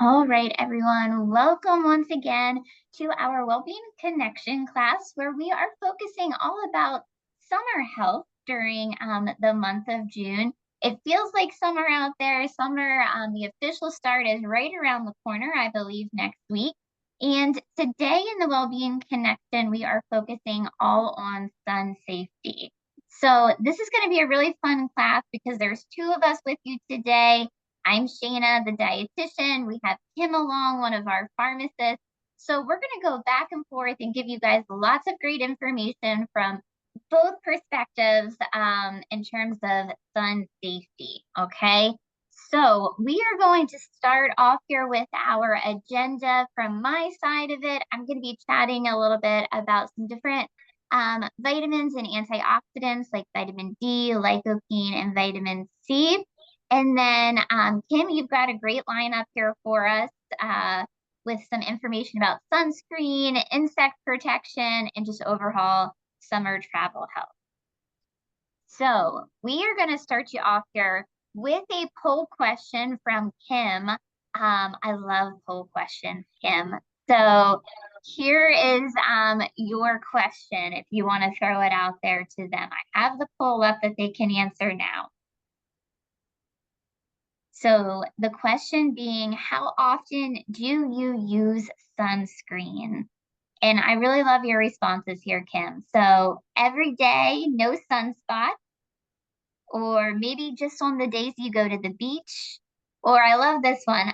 All right, everyone, welcome once again to our Wellbeing Connection class, where we are focusing all about summer health during the month of June. It feels like summer out there. Summer, the official start is right around the corner, I believe, next week. And today in the Wellbeing Connection, we are focusing all on sun safety. So this is going to be a really fun class because there's two of us with you today. I'm Shayna, the dietitian. We have Kim along, one of our pharmacists. So we're going to go back and forth and give you guys lots of great information from both perspectives in terms of sun safety. Okay. So we are going to start off here with our agenda. From my side of it, I'm going to be chatting a little bit about some different vitamins and antioxidants like vitamin D, lycopene, and vitamin C. And then, Kim, you've got a great lineup here for us with some information about sunscreen, insect protection, and just overall summer travel health. So we are going to start you off here with a poll question from Kim. I love poll questions, Kim. So here is your question if you want to throw it out there to them. I have the poll up that they can answer now. So the question being, how often do you use sunscreen? And I really love your responses here, Kim. So every day, no sunspots, or maybe just on the days you go to the beach. Or I love this one.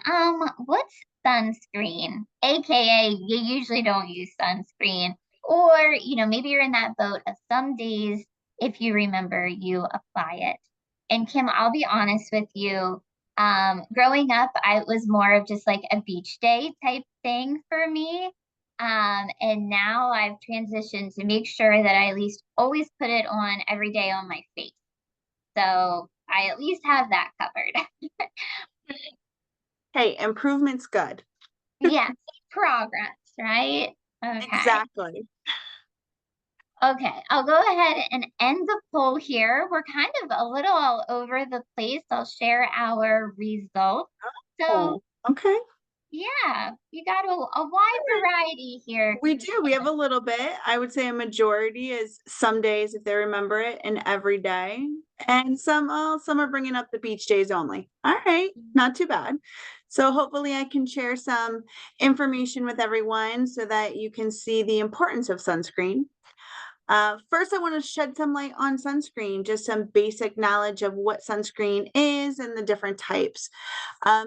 What's sunscreen? AKA, you usually don't use sunscreen. Or, maybe you're in that boat of some days, if you remember, you apply it. And Kim, I'll be honest with you. Growing up, I was more of just like a beach day type thing for me. And now I've transitioned to make sure that I at least always put it on every day on my face. So I at least have that covered. Hey, improvement's good. Yes, progress, right? Okay. Exactly. Okay, I'll go ahead and end the poll here. We're kind of a little all over the place. I'll share our results. So, Oh, okay. yeah, you got a wide variety here. We do. We have a little bit. I would say a majority is some days if they remember it, and every day. And some are bringing up the beach days only. All right, not too bad. So hopefully I can share some information with everyone so that you can see the importance of sunscreen. First, I want to shed some light on sunscreen, just some basic knowledge of what sunscreen is and the different types.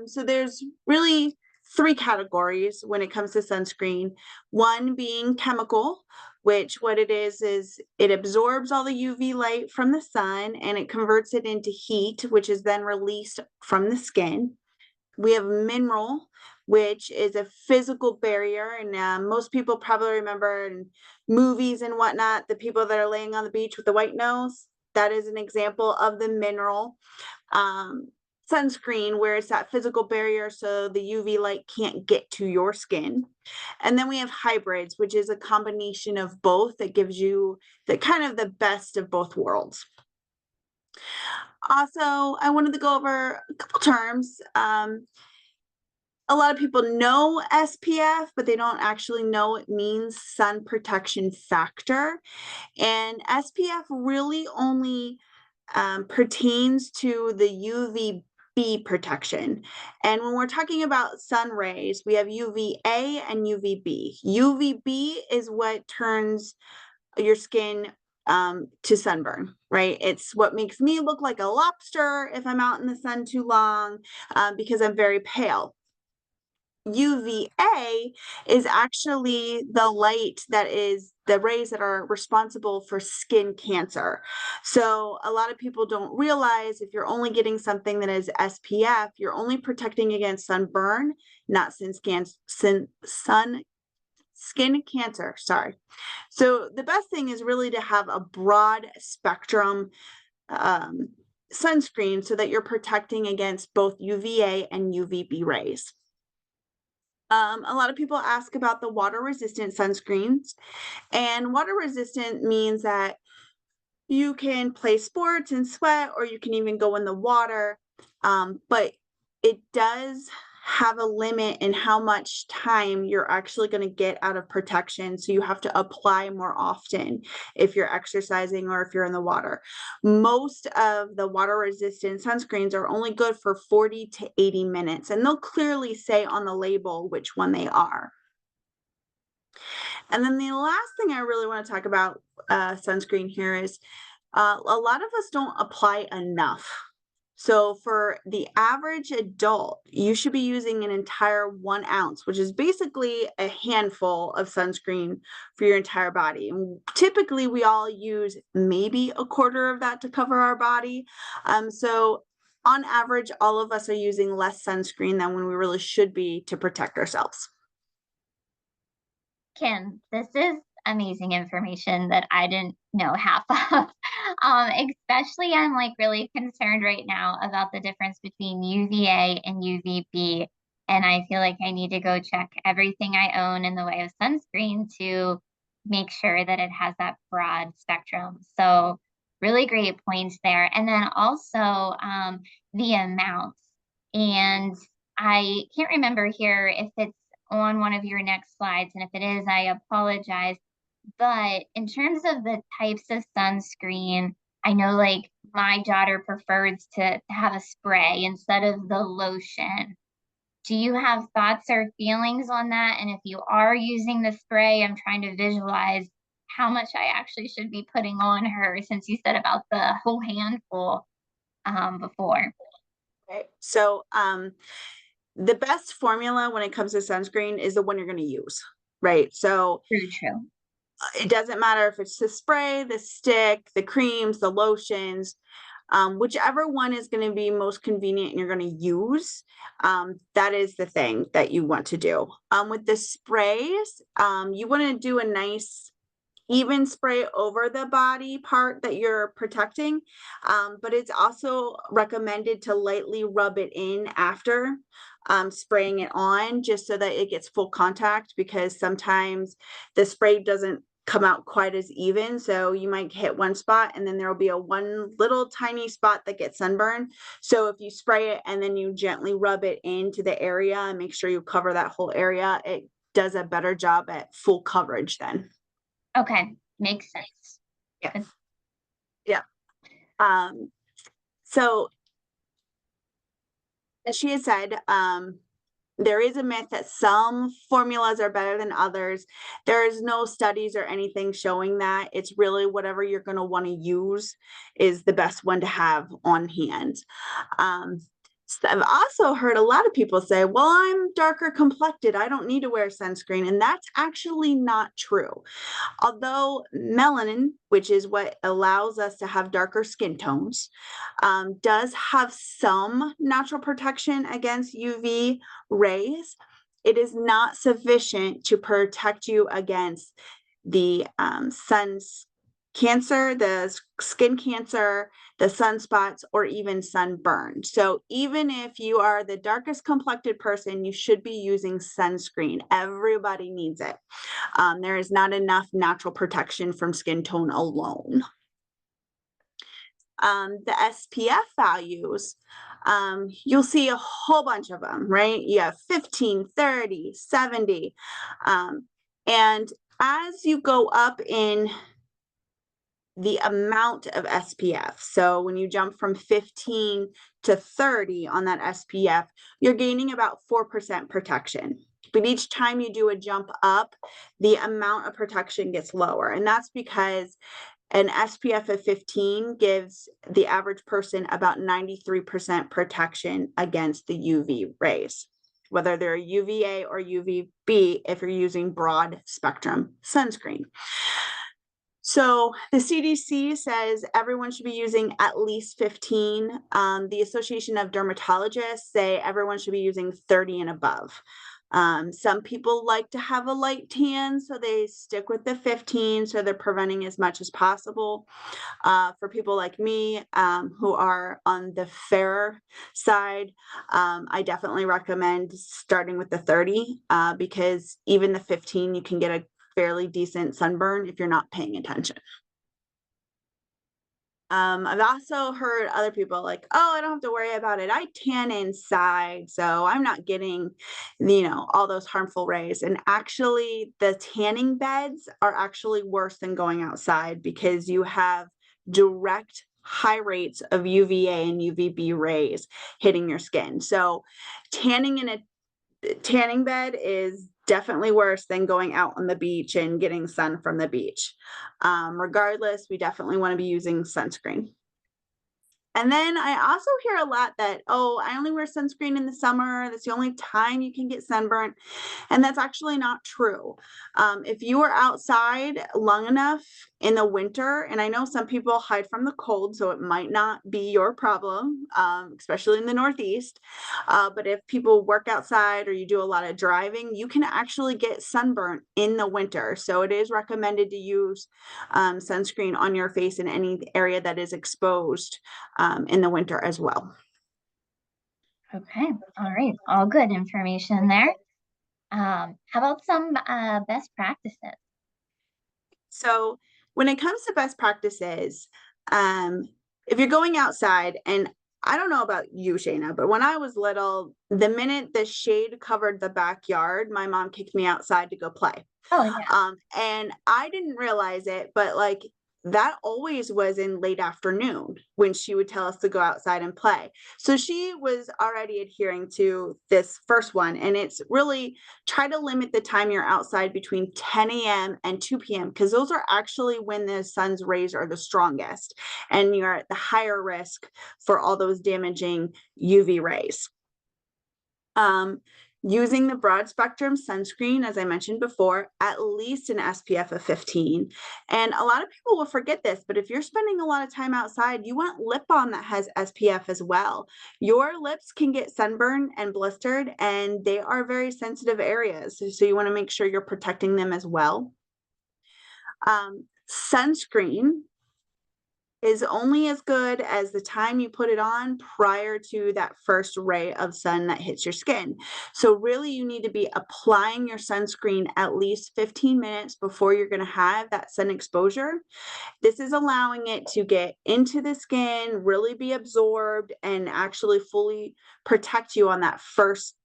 So there's really three categories when it comes to sunscreen. One being chemical, which what it is it absorbs all the UV light from the sun and it converts it into heat, which is then released from the skin. We have mineral, which is a physical barrier. And most people probably remember in movies and whatnot, the people that are laying on the beach with the white nose. That is an example of the mineral. Sunscreen, where it's that physical barrier so the UV light can't get to your skin. And then we have hybrids, which is a combination of both that gives you the kind of the best of both worlds. Also, I wanted to go over a couple terms. A lot of people know SPF, but they don't actually know it means sun protection factor. And SPF really only pertains to the UVB protection. And when we're talking about sun rays, we have UVA and UVB. UVB is what turns your skin to sunburn, right? It's what makes me look like a lobster if I'm out in the sun too long because I'm very pale. UVA is actually the light that is the rays that are responsible for skin cancer. So a lot of people don't realize if you're only getting something that is SPF, you're only protecting against sunburn, not skin cancer, sorry. So the best thing is really to have a broad spectrum sunscreen so that you're protecting against both UVA and UVB rays. A lot of people ask about the water resistant sunscreens, and water resistant means that you can play sports and sweat, or you can even go in the water, but it does have a limit in how much time you're actually going to get out of protection. So you have to apply more often if you're exercising or if you're in the water. Most of the water resistant sunscreens are only good for 40 to 80 minutes, and they'll clearly say on the label which one they are. And then the last thing I really want to talk about sunscreen here is a lot of us don't apply enough. So for the average adult, you should be using an entire 1 ounce, which is basically a handful of sunscreen for your entire body. And typically, we all use maybe a quarter of that to cover our body. So on average, all of us are using less sunscreen than when we really should be to protect ourselves. Kim, this is amazing information that I didn't know half of. Especially I'm like really concerned right now about the difference between UVA and UVB. And I feel like I need to go check everything I own in the way of sunscreen to make sure that it has that broad spectrum. So really great points there. And then also the amounts. And I can't remember here if it's on one of your next slides. And if it is, I apologize. But in terms of the types of sunscreen, I know like my daughter prefers to have a spray instead of the lotion. Do you have thoughts or feelings on that? And if you are using the spray, I'm trying to visualize how much I actually should be putting on her since you said about the whole handful before. Okay. So the best formula when it comes to sunscreen is the one you're going to use, right? So True, true. it doesn't matter if it's the spray, the stick, the creams, the lotions, whichever one is going to be most convenient and you're going to use, that is the thing that you want to do. With the sprays, you want to do a nice even spray over the body part that you're protecting, but it's also recommended to lightly rub it in after spraying it on, just so that it gets full contact, because sometimes the spray doesn't come out quite as even. So you might hit one spot and then there will be a one little tiny spot that gets sunburned. So if you spray it and then you gently rub it into the area and make sure you cover that whole area, it does a better job at full coverage then. Okay, makes sense. Yeah. Good. Yeah. So as she had said, there is a myth that some formulas are better than others. There is no studies or anything showing that. It's really whatever you're going to want to use is the best one to have on hand. So I've also heard a lot of people say, well, I'm darker complected, I don't need to wear sunscreen. And that's actually not true. Although melanin, which is what allows us to have darker skin tones, does have some natural protection against UV rays, it is not sufficient to protect you against the sun's cancer, the skin cancer, the sunspots, or even sunburn. So even if you are the darkest complected person, you should be using sunscreen. Everybody needs it. There is not enough natural protection from skin tone alone. The SPF values, you'll see a whole bunch of them, right? You have 15, 30, 70. And as you go up in the amount of SPF, so when you jump from 15 to 30 on that SPF, you're gaining about 4% protection. But each time you do a jump up, the amount of protection gets lower. And that's because an SPF of 15 gives the average person about 93% protection against the UV rays, whether they're UVA or UVB if you're using broad spectrum sunscreen. So the CDC says everyone should be using at least 15. The Association of Dermatologists say everyone should be using 30 and above. Some people like to have a light tan, so they stick with the 15, so they're preventing as much as possible. For people like me, who are on the fairer side, I definitely recommend starting with the 30, because even the 15, you can get a fairly decent sunburn if you're not paying attention. I've also heard other people like, oh, I don't have to worry about it. I tan inside, so I'm not getting, all those harmful rays. And actually, the tanning beds are actually worse than going outside because you have direct high rates of UVA and UVB rays hitting your skin. So tanning in a tanning bed is definitely worse than going out on the beach and getting sun from the beach. Regardless, we definitely want to be using sunscreen. And then I also hear a lot that, oh, I only wear sunscreen in the summer. That's the only time you can get sunburnt. And that's actually not true. If you are outside long enough in the winter, and I know some people hide from the cold, so it might not be your problem, especially in the Northeast. But if people work outside or you do a lot of driving, you can actually get sunburnt in the winter. So it is recommended to use sunscreen on your face in any area that is exposed in the winter as well. Okay. All right. All good information there. How about some best practices? So when it comes to best practices, um, if you're going outside, and I don't know about you, Shayna, but when I was little, the minute the shade covered the backyard, my mom kicked me outside to go play. Oh, yeah. And I didn't realize it, but like that always was in late afternoon when she would tell us to go outside and play. So she was already adhering to this first one. And it's really try to limit the time you're outside between 10 a.m. and 2 p.m. because those are actually when the sun's rays are the strongest and you're at the higher risk for all those damaging UV rays. Using the broad spectrum sunscreen, as I mentioned before, at least an SPF of 15. And a lot of people will forget this, but if you're spending a lot of time outside, you want lip balm that has SPF as well. Your lips can get sunburned and blistered, and they are very sensitive areas. So you want to make sure you're protecting them as well. Sunscreen is only as good as the time you put it on prior to that first ray of sun that hits your skin. So really you need to be applying your sunscreen at least 15 minutes before you're going to have that sun exposure. This is allowing it to get into the skin, really be absorbed, and actually fully protect you on that first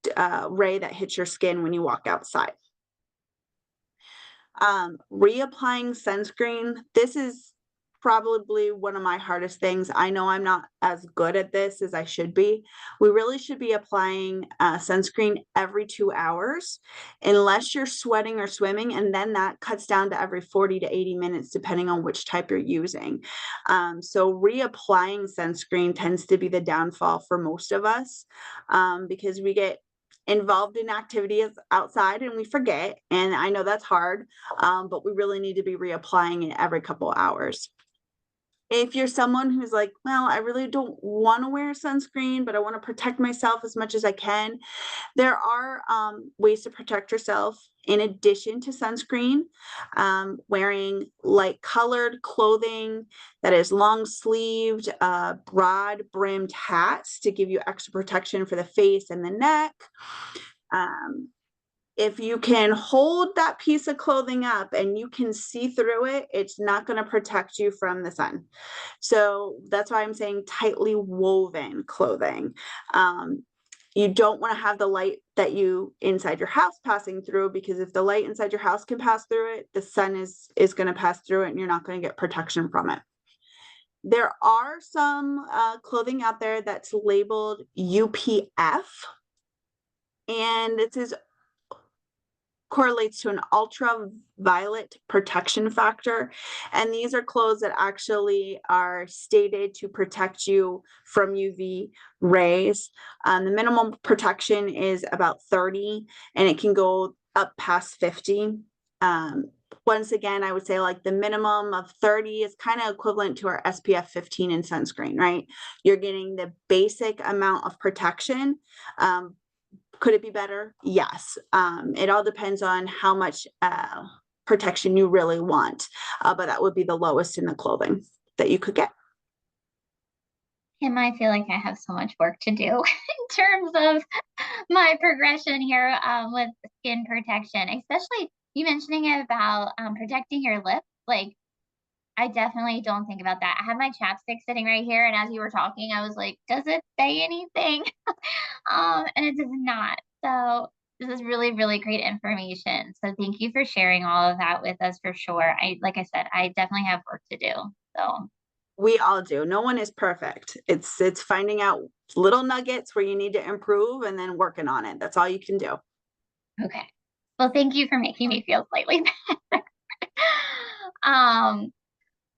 ray that hits your skin when you walk outside. Reapplying sunscreen, this is probably one of my hardest things. I know I'm not as good at this as I should be. We really should be applying sunscreen every 2 hours, unless you're sweating or swimming, and then that cuts down to every 40 to 80 minutes, depending on which type you're using. So reapplying sunscreen tends to be the downfall for most of us because we get involved in activities outside and we forget. And I know that's hard, but we really need to be reapplying it every couple hours. If you're someone who's like, well, I really don't want to wear sunscreen, but I want to protect myself as much as I can, there are ways to protect yourself in addition to sunscreen. Wearing light colored clothing that is long sleeved, broad brimmed hats to give you extra protection for the face and the neck. If you can hold that piece of clothing up and you can see through it, it's not going to protect you from the sun. So that's why I'm saying tightly woven clothing. You don't want to have the light that you inside your house passing through, because if the light inside your house can pass through it, the sun is going to pass through it and you're not going to get protection from it. There are some clothing out there that's labeled UPF, and it is correlates to an ultraviolet protection factor. And these are clothes that actually are stated to protect you from UV rays. The minimum protection is about 30, and it can go up past 50. Once again, I would say like the minimum of 30 is kind of equivalent to our SPF 15 in sunscreen, right? You're getting the basic amount of protection. Could it be better? Yes. It all depends on how much protection you really want, but that would be the lowest in the clothing that you could get. Kim, I feel like I have so much work to do in terms of my progression here with skin protection, especially you mentioning about protecting your lips. Like I definitely don't think about that. I have my chapstick sitting right here, and as you were talking, I was like, "Does it say anything?" And it does not. So this is really, really great information. So thank you for sharing all of that with us for sure. Like I said, I definitely have work to do. So, We all do. No one is perfect. It's finding out little nuggets where you need to improve and then working on it. That's all you can do. okay. Well, thank you for making me feel slightly better. um,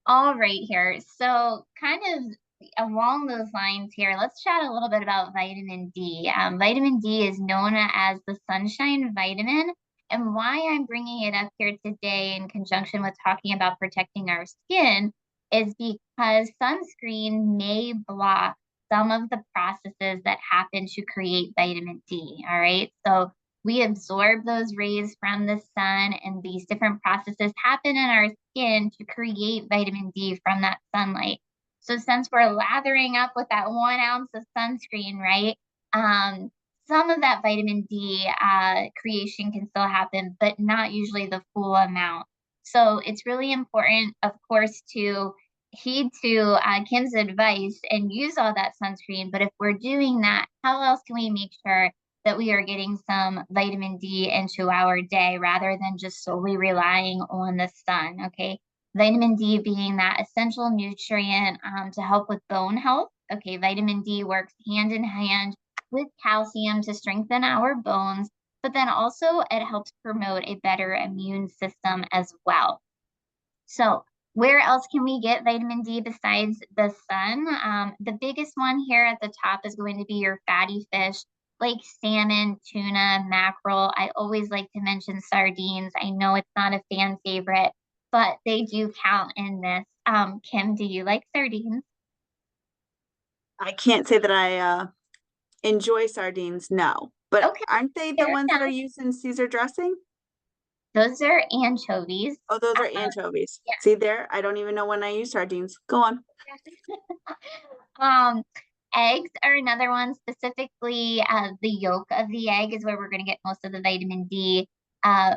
All right here. So kind of along those lines here, let's chat a little bit about vitamin D. Vitamin D is known as the sunshine vitamin. And why I'm bringing it up here today in conjunction with talking about protecting our skin is because sunscreen may block some of the processes that happen to create vitamin D. All right. So we absorb those rays from the sun, and these different processes happen in our skin to create vitamin D from that sunlight. So since we're lathering up with that 1 ounce of sunscreen, right? Um, some of that vitamin D creation can still happen, but not usually the full amount. So it's really important, of course, to heed to Kim's advice and use all that sunscreen. But if we're doing that, how else can we make sure that we are getting some vitamin D into our day rather than just solely relying on the sun? Okay. Vitamin D being that essential nutrient to help with bone health. Okay. Vitamin D works hand in hand with calcium to strengthen our bones, but then also it helps promote a better immune system as well. So, where else can we get vitamin D besides the sun? The biggest one here at the top is going to be your fatty fish like salmon, tuna, mackerel. I always like to mention sardines. I know it's not a fan favorite, but they do count in this. Kim, do you like sardines? I can't say that I enjoy sardines, no. But Okay, aren't they the fair ones that are enough. used in Caesar dressing? Those are anchovies. Oh, those are Uh, anchovies. yeah. See there? I don't even know when I use sardines. Go on. Um, Eggs are another one, specifically the yolk of the egg is where we're going to get most of the vitamin D.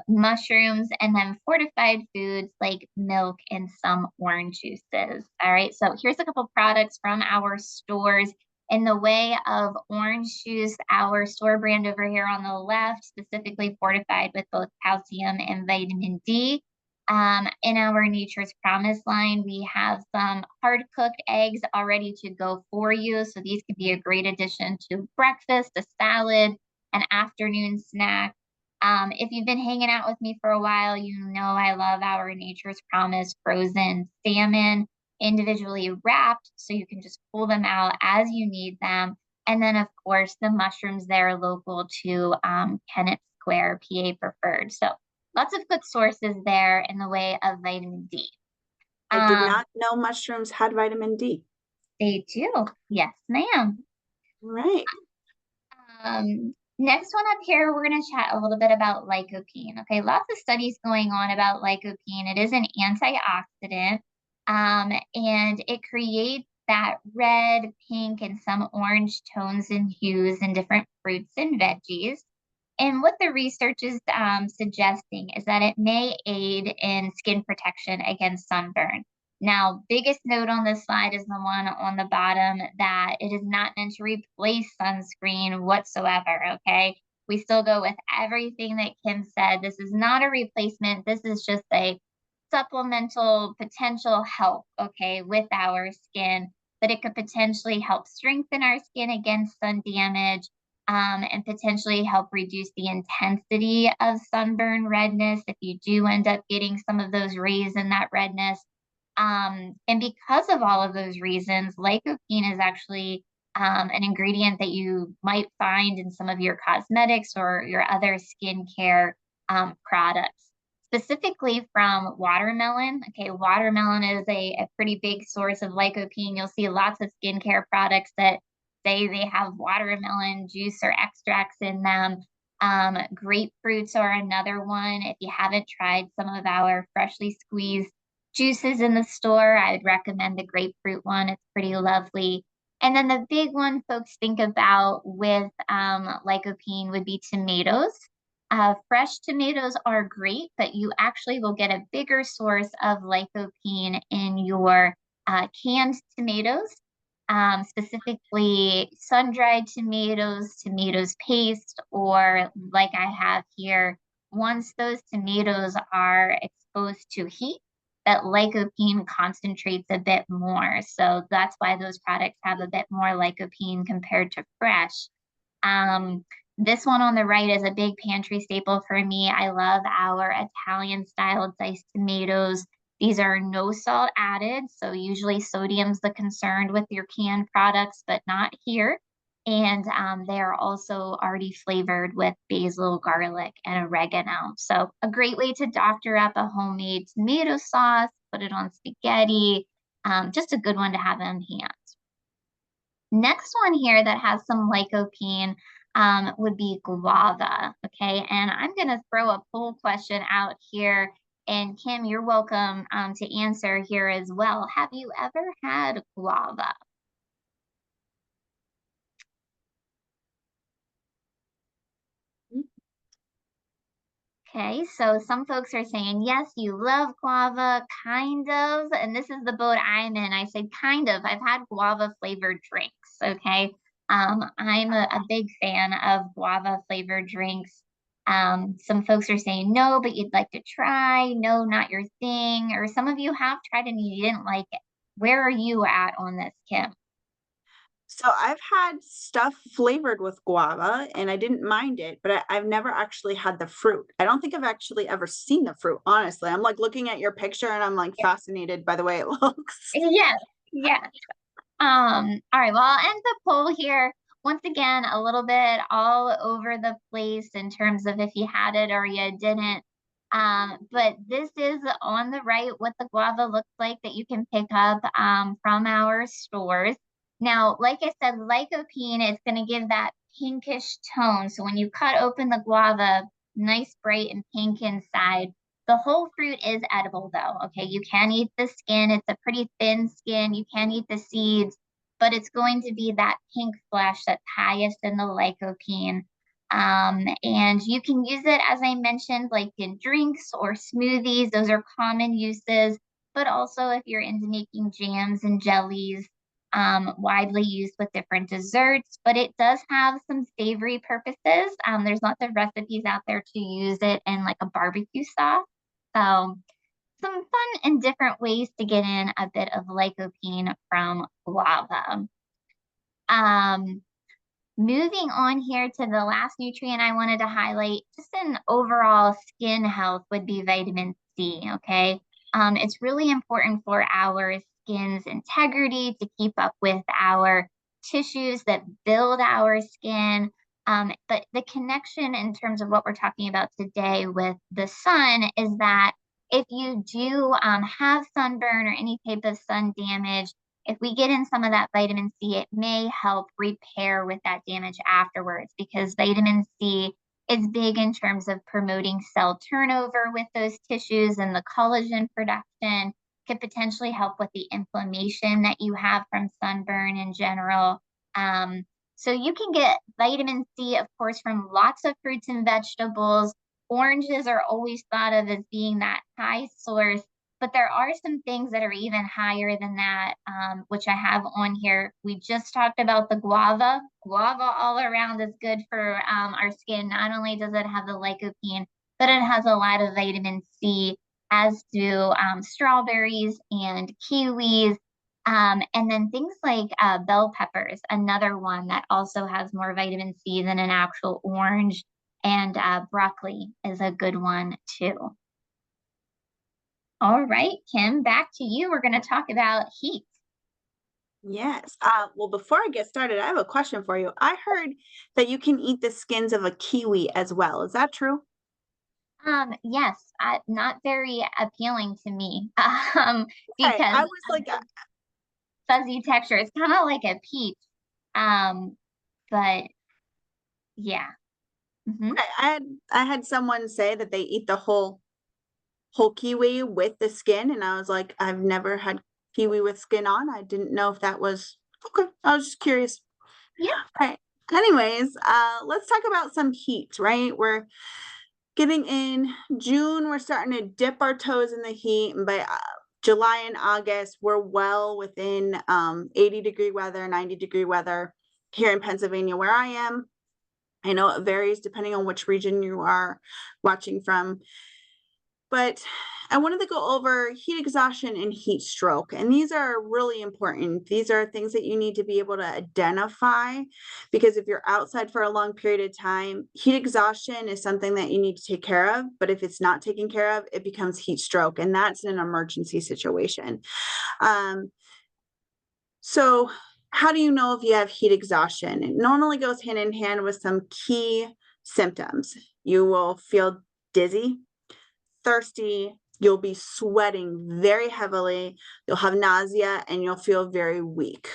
Mushrooms, and then fortified foods like milk and some orange juices. All right, so here's a couple products from our stores. In the way of orange juice, our store brand over here on the left, specifically fortified with both calcium and vitamin D. In our Nature's Promise line, we have some hard cooked eggs all ready to go for you. So these could be a great addition to breakfast, a salad, an afternoon snack. If you've been hanging out with me for a while, you know I love our Nature's Promise frozen salmon, individually wrapped, so you can just pull them out as you need them. And then, of course, the mushrooms there local to Kennett Square, PA preferred. So lots of good sources there in the way of vitamin D. I did Um, not know mushrooms had vitamin D. they do. Yes, ma'am. Right. Next one up here, we're going to chat a little bit about lycopene. Okay, lots of studies going on about lycopene. It is an antioxidant, and it creates that red, pink, and some orange tones and hues in different fruits and veggies. And what the research is suggesting is that it may aid in skin protection against sunburn. Now, biggest note on this slide is the one on the bottom that it is not meant to replace sunscreen whatsoever. Okay. We still go with everything that Kim said. This is not a replacement. This is just a supplemental potential help, okay, with our skin, that it could potentially help strengthen our skin against sun damage, and potentially help reduce the intensity of sunburn redness if you do end up getting some of those rays in that redness. And because of all of those reasons, lycopene is actually an ingredient that you might find in some of your cosmetics or your other skincare products, specifically from watermelon. Okay, watermelon is a pretty big source of lycopene. You'll see lots of skincare products that say they have watermelon juice or extracts in them. Grapefruits are another one. If you haven't tried some of our freshly squeezed juices in the store, I would recommend the grapefruit one. It's pretty lovely. And then the big one folks think about with lycopene would be tomatoes. Fresh tomatoes are great, but you actually will get a bigger source of lycopene in your canned tomatoes, specifically sun-dried tomatoes, tomatoes paste, or like I have here, once those tomatoes are exposed to heat, that lycopene concentrates a bit more. So that's why those products have a bit more lycopene compared to fresh. Um, this one on the right is a big pantry staple for me. I love our Italian style diced tomatoes. These are no salt added, so usually sodium's the concern with your canned products, but not here. And they are also already flavored with basil, garlic, and oregano. So a great way to doctor up a homemade tomato sauce, put it on spaghetti. Just a good one to have on hand. Next one here that has some lycopene would be guava. Okay, and I'm going to throw a poll question out here. And Kim, you're welcome to answer here as well. Have you ever had guava? Okay, so some folks are saying, yes, you love guava, kind of. And this is the boat I'm in. I said, kind of. I've had guava flavored drinks. Okay. I'm a big fan of guava flavored drinks. Some folks are saying, no, but you'd like to try. No, not your thing. Or some of you have tried and you didn't like it. Where are you at on this, Kim? So I've had stuff flavored with guava and I didn't mind it, but I've never actually had the fruit. I don't think I've actually ever seen the fruit, honestly. I'm like looking at your picture and I'm like fascinated by the way it looks. Yes, yes. All right, well, I'll end the poll here. Once again, a little bit all over the place in terms of if you had it or you didn't. But this is on the right what the guava looks like that you can pick up from our stores. Now, like I said, lycopene is going to give that pinkish tone. So when you cut open the guava, nice, bright, and pink inside. The whole fruit is edible though, okay? You can eat the skin. It's a pretty thin skin. You can eat the seeds, but it's going to be that pink flesh that's highest in the lycopene. And you can use it, as I mentioned, like in drinks or smoothies. Those are common uses, but also if you're into making jams and jellies, widely used with different desserts, but it does have some savory purposes. There's lots of recipes out there to use it in like a barbecue sauce. So some fun and different ways to get in a bit of lycopene from guava. Um, Moving on here to the last nutrient I wanted to highlight, just in overall skin health, would be vitamin C, okay? It's really important for our skin's integrity to keep up with our tissues that build our skin. But the connection in terms of what we're talking about today with the sun is that if you do have sunburn or any type of sun damage, if we get in some of that vitamin C, it may help repair with that damage afterwards because vitamin C is big in terms of promoting cell turnover with those tissues, and the collagen production could potentially help with the inflammation that you have from sunburn in general. Um, so you can get vitamin C, of course, from lots of fruits and vegetables. Oranges are always thought of as being that high source, but there are some things that are even higher than that, which I have on here. We just talked about the guava. Guava all around is good for our skin. Not only does it have the lycopene, but it has a lot of vitamin C, as do strawberries and kiwis. And then things like bell peppers, another one that also has more vitamin C than an actual orange. And broccoli is a good one too. All right, Kim, back to you. We're going to talk about heat. Yes. Well, before I get started, I have a question for you. I heard that you can eat the skins of a kiwi as well. Is that true? Yes, not very appealing to me Okay. because I was of like, the fuzzy texture. It's kind of like a peach. Um, but yeah. Hmm. okay, I had someone say that they eat the whole kiwi with the skin, and I was like, I've never had kiwi with skin on. I didn't know if that was okay. I was just curious. Yeah. All right. Anyways, let's talk about some heat, right? getting in June, we're starting to dip our toes in the heat, and by July and August, we're well within 80-degree weather, 90-degree weather here in Pennsylvania where I am. I know it varies depending on which region you are watching from, but I wanted to go over heat exhaustion and heat stroke. And these are really important. These are things that you need to be able to identify, because if you're outside for a long period of time, heat exhaustion is something that you need to take care of. But if it's not taken care of, it becomes heat stroke, and that's an emergency situation. So how do you know if you have heat exhaustion? It normally goes hand in hand with some key symptoms. You will feel dizzy, thirsty, you'll be sweating very heavily, you'll have nausea, and you'll feel very weak.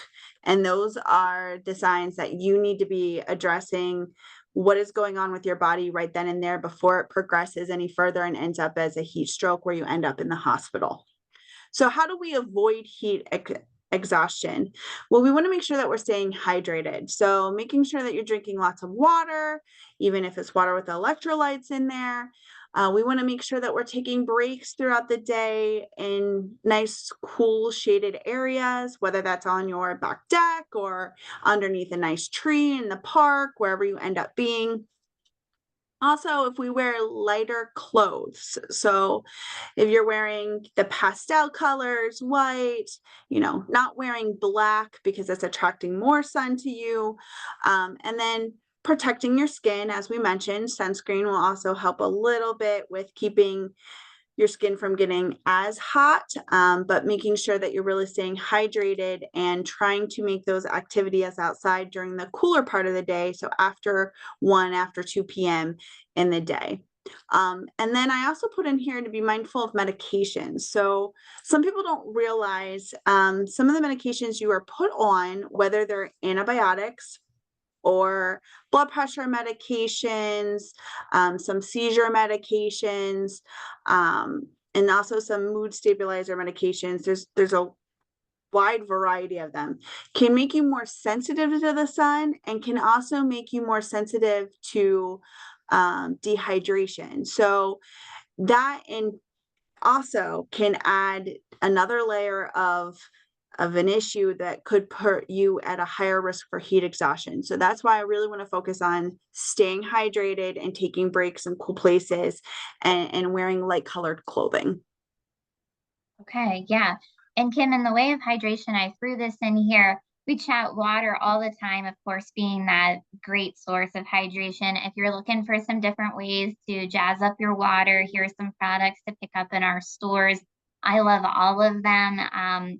And those are the signs that you need to be addressing what is going on with your body right then and there before it progresses any further and ends up as a heat stroke where you end up in the hospital. So how do we avoid heat exhaustion? Well, we want to make sure that we're staying hydrated. So making sure that you're drinking lots of water, even if it's water with electrolytes in there. We want to make sure that we're taking breaks throughout the day in nice, cool, shaded areas, whether that's on your back deck or underneath a nice tree in the park, wherever you end up being. Also, if we wear lighter clothes, so if you're wearing the pastel colors, white, not wearing black because it's attracting more sun to you, and then protecting your skin, as we mentioned, sunscreen will also help a little bit with keeping your skin from getting as hot, but making sure that you're really staying hydrated and trying to make those activities outside during the cooler part of the day. So after 2 p.m. in the day. And then I also put in here to be mindful of medications. So some people don't realize some of the medications you are put on, whether they're antibiotics or blood pressure medications, some seizure medications, and also some mood stabilizer medications. There's a wide variety of them. Can make you more sensitive to the sun and can also make you more sensitive to dehydration. So that also can add another layer of an issue that could put you at a higher risk for heat exhaustion. So that's why I really want to focus on staying hydrated and taking breaks in cool places and wearing light colored clothing. Okay, yeah. And Kim, in the way of hydration, I threw this in here. We chat water all the time, of course, being that great source of hydration. If you're looking for some different ways to jazz up your water, here's some products to pick up in our stores. I love all of them.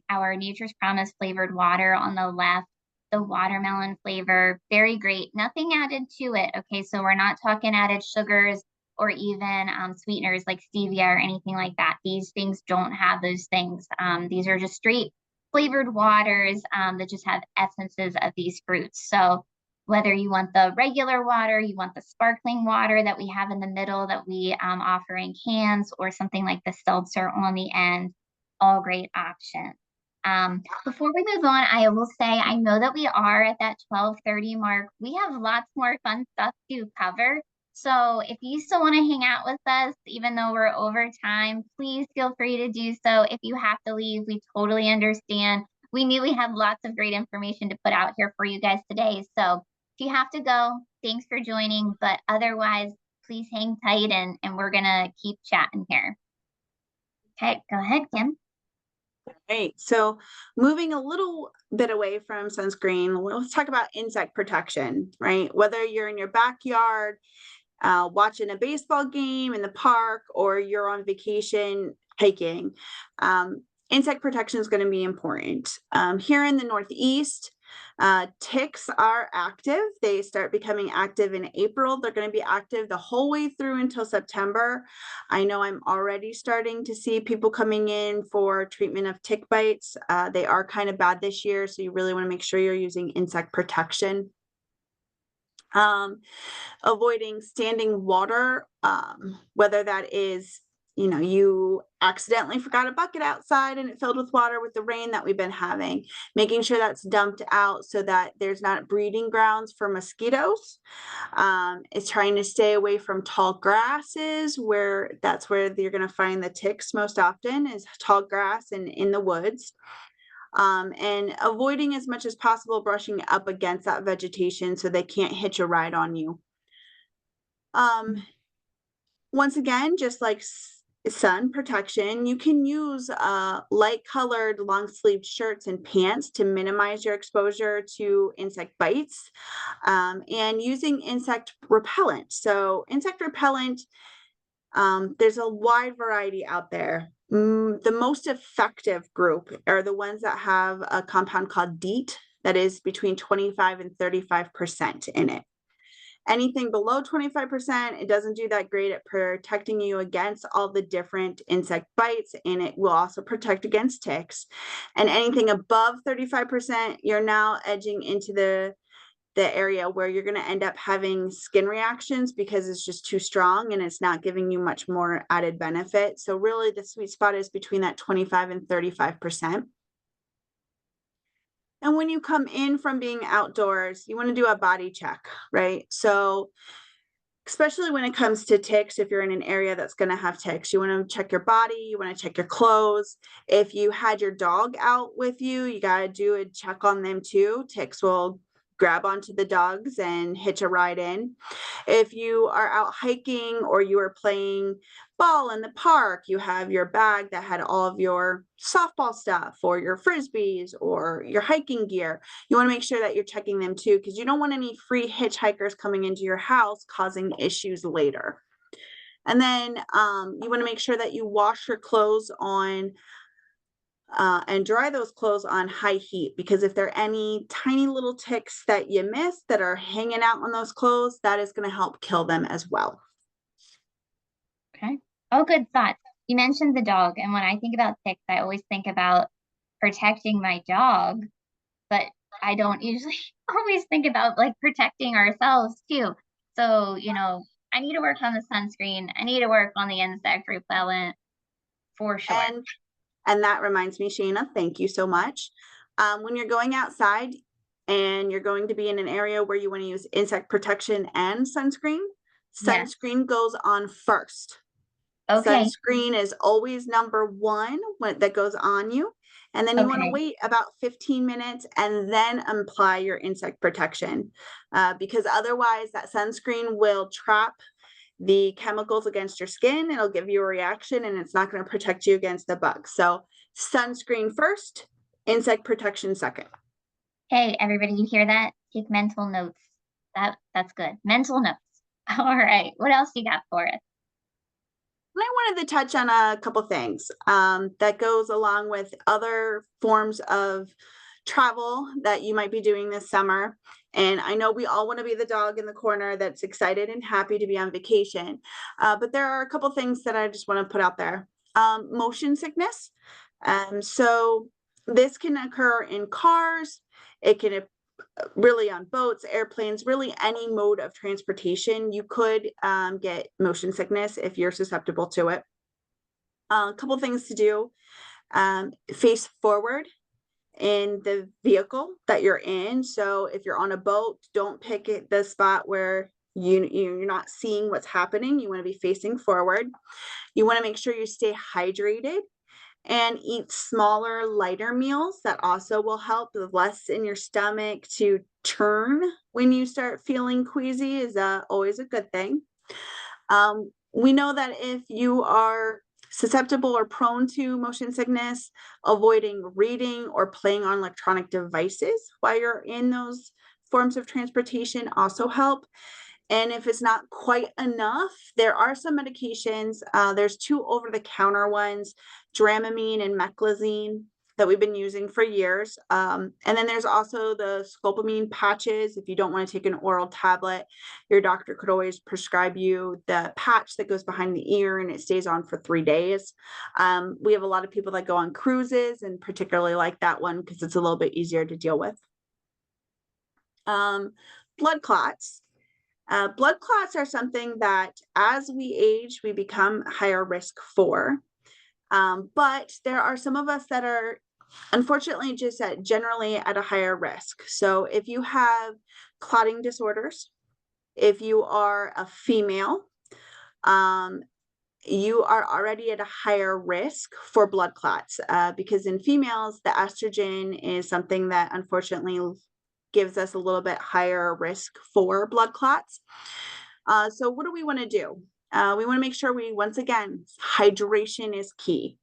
Our Nature's Promise flavored water on the left, the watermelon flavor, very great. Nothing added to it. Okay, so we're not talking added sugars or even sweeteners like stevia or anything like that. These things don't have those things. These are just straight flavored waters that just have essences of these fruits. So whether you want the regular water, you want the sparkling water that we have in the middle that we offer in cans, or something like the seltzer on the end, all great options. Before we move on, I will say I know that we are at that 12:30 mark. We have lots more fun stuff to cover. So if you still want to hang out with us, even though we're over time, please feel free to do so. If you have to leave, we totally understand. We knew we had lots of great information to put out here for you guys today. So if you have to go, thanks for joining. But otherwise, please hang tight and we're going to keep chatting here. Okay, go ahead, Kim. Right. So moving a little bit away from sunscreen, let's talk about insect protection, right? Whether you're in your backyard, watching a baseball game in the park, or you're on vacation hiking, insect protection is going to be important. Here in the Northeast, ticks are active. They start becoming active in April. They're going to be active the whole way through until September. I know I'm already starting to see people coming in for treatment of tick bites. They are kind of bad this year, so you really want to make sure you're using insect protection. Avoiding standing water, whether that is you accidentally forgot a bucket outside and it filled with water with the rain that we've been having, making sure that's dumped out so that there's not breeding grounds for mosquitoes. It's trying to stay away from tall grasses, where that's where you're going to find the ticks most often, is tall grass and in the woods. And avoiding as much as possible brushing up against that vegetation so they can't hitch a ride on you. Once again, just like sun protection, you can use light colored long sleeved shirts and pants to minimize your exposure to insect bites, and using insect repellent. So insect repellent, there's a wide variety out there. The most effective group are the ones that have a compound called DEET that is between 25 and 35% in it. Anything below 25%, it doesn't do that great at protecting you against all the different insect bites, and it will also protect against ticks. And anything above 35%, you're now edging into the area where you're going to end up having skin reactions because it's just too strong and it's not giving you much more added benefit. So really the sweet spot is between that 25 and 35%. And when you come in from being outdoors, you want to do a body check, right? So especially when it comes to ticks, if you're in an area that's going to have ticks, you want to check your body, you want to check your clothes. If you had your dog out with you, you got to do a check on them too. Ticks will grab onto the dogs and hitch a ride in. If you are out hiking or you are playing ball in the park, you have your bag that had all of your softball stuff or your frisbees or your hiking gear. You want to make sure that you're checking them too, because you don't want any free hitchhikers coming into your house causing issues later. And then you want to make sure that you wash your clothes on and dry those clothes on high heat, because if there are any tiny little ticks that you miss that are hanging out on those clothes, that is going to help kill them as well. Okay. Oh, good thoughts. You mentioned the dog, and when I think about ticks, I always think about protecting my dog, but I don't usually always think about like protecting ourselves too. So, I need to work on the sunscreen. I need to work on the insect repellent for sure. And that reminds me, Shayna, thank you so much. When you're going outside and you're going to be in an area where you want to use insect protection and sunscreen, Yes. sunscreen goes on first. Okay. Sunscreen is always number one that goes on you. And then you want to Okay. wait about 15 minutes and then apply your insect protection, because otherwise that sunscreen will trap the chemicals against your skin. It'll give you a reaction and it's not going to protect you against the bugs. So sunscreen first, insect protection second. Hey, everybody, you hear that? Take mental notes. That's good. Mental notes. All right. What else you got for us? And I wanted to touch on a couple things that goes along with other forms of travel that you might be doing this summer. And I know we all want to be the dog in the corner that's excited and happy to be on vacation. But there are a couple things that I just want to put out there. Motion sickness. So this can occur in cars. It can really on boats, airplanes, really any mode of transportation. You could get motion sickness if you're susceptible to it. A couple things to do. Face forward in the vehicle that you're in. So if you're on a boat, don't pick the spot where you're not seeing what's happening. You want to be facing forward. You want to make sure you stay hydrated and eat smaller, lighter meals. That also will help. The less in your stomach to turn when you start feeling queasy is always a good thing. We know that if you are susceptible or prone to motion sickness, avoiding reading or playing on electronic devices while you're in those forms of transportation also help. And if it's not quite enough, there are some medications. There's 2 over-the-counter ones, Dramamine and Meclizine, that we've been using for years. And then there's also the scopolamine patches. If you don't want to take an oral tablet, your doctor could always prescribe you the patch that goes behind the ear and it stays on for 3 days. We have a lot of people that go on cruises and particularly like that one because it's a little bit easier to deal with. Blood clots. Blood clots are something that as we age, we become higher risk for. But there are some of us that are unfortunately just generally at a higher risk. So if you have clotting disorders, if you are a female, um, you are already at a higher risk for blood clots because in females, the estrogen is something that unfortunately gives us a little bit higher risk for blood clots. So what do we want to do? We want to make sure once again, hydration is key.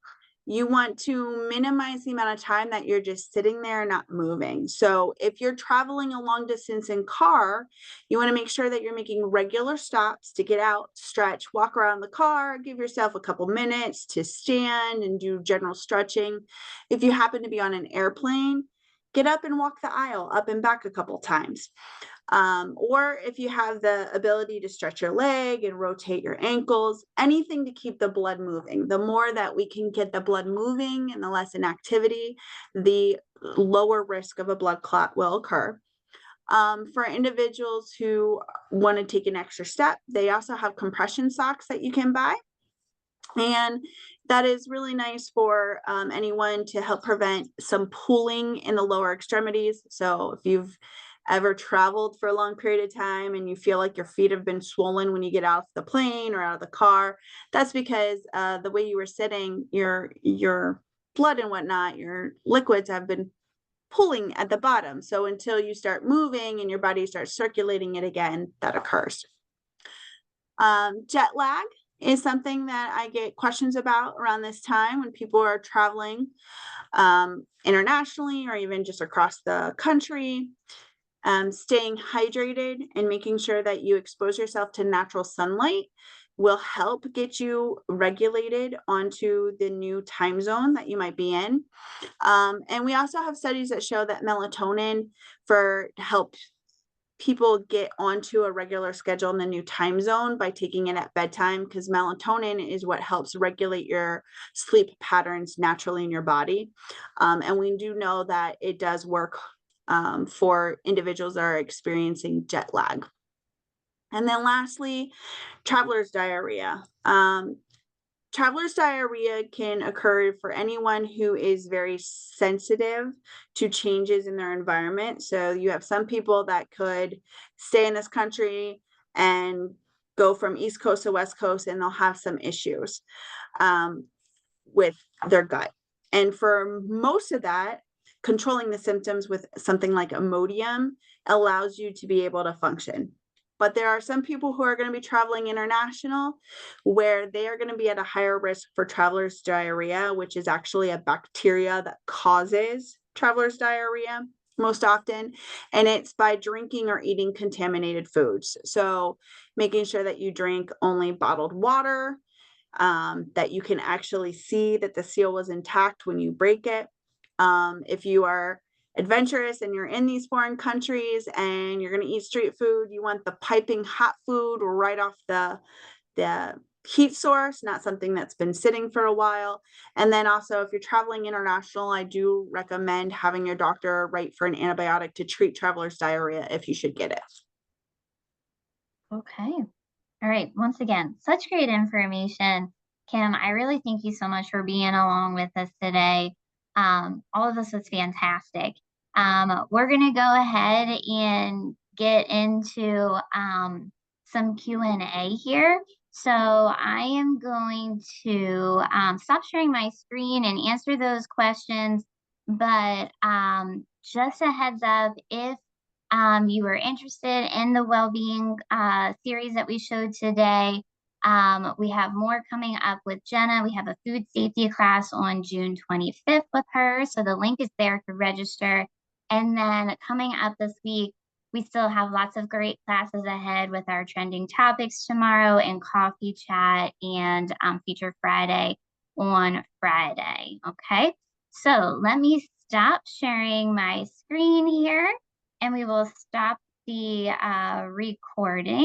You want to minimize the amount of time that you're just sitting there not moving. So if you're traveling a long distance in car, you want to make sure that you're making regular stops to get out, stretch, walk around the car, give yourself a couple minutes to stand and do general stretching. If you happen to be on an airplane, get up and walk the aisle up and back a couple times. Or if you have the ability to stretch your leg and rotate your ankles, anything to keep the blood moving. The more that we can get the blood moving and the less inactivity, the lower risk of a blood clot will occur. For individuals who want to take an extra step, they also have compression socks that you can buy. And that is really nice for anyone to help prevent some pooling in the lower extremities. So if you've ever traveled for a long period of time and you feel like your feet have been swollen when you get off the plane or out of the car, that's because the way you were sitting, your blood and whatnot, your liquids have been pulling at the bottom. So until you start moving and your body starts circulating it again, that occurs. Jet lag is something that I get questions about around this time when people are traveling internationally or even just across the country. Staying hydrated and making sure that you expose yourself to natural sunlight will help get you regulated onto the new time zone that you might be in. And we also have studies that show that melatonin for help people get onto a regular schedule in the new time zone by taking it at bedtime, because melatonin is what helps regulate your sleep patterns naturally in your body. And we do know that it does work for individuals that are experiencing jet lag. And then lastly, traveler's diarrhea. Traveler's diarrhea can occur for anyone who is very sensitive to changes in their environment. So you have some people that could stay in this country and go from East Coast to West Coast, and they'll have some issues with their gut. And for most of that, controlling the symptoms with something like Imodium allows you to be able to function. But there are some people who are going to be traveling international where they are going to be at a higher risk for traveler's diarrhea, which is actually a bacteria that causes traveler's diarrhea most often. And it's by drinking or eating contaminated foods. So making sure that you drink only bottled water, that you can actually see that the seal was intact when you break it. If you are adventurous and you're in these foreign countries and you're going to eat street food, you want the piping hot food right off the heat source, not something that's been sitting for a while. And then also, if you're traveling international, I do recommend having your doctor write for an antibiotic to treat traveler's diarrhea if you should get it. Okay. All right. Once again, such great information. Kim, I really thank you so much for being along with us today. All of this was fantastic. We're going to go ahead and get into some Q&A here. So I am going to stop sharing my screen and answer those questions. But just a heads up, if you are interested in the Wellbeing series that we showed today, we have more coming up with Jenna. We have a food safety class on June 25th with her. So the link is there to register. And then coming up this week, we still have lots of great classes ahead with our trending topics tomorrow and coffee chat and Feature Friday on Friday. Okay, so let me stop sharing my screen here and we will stop the recording.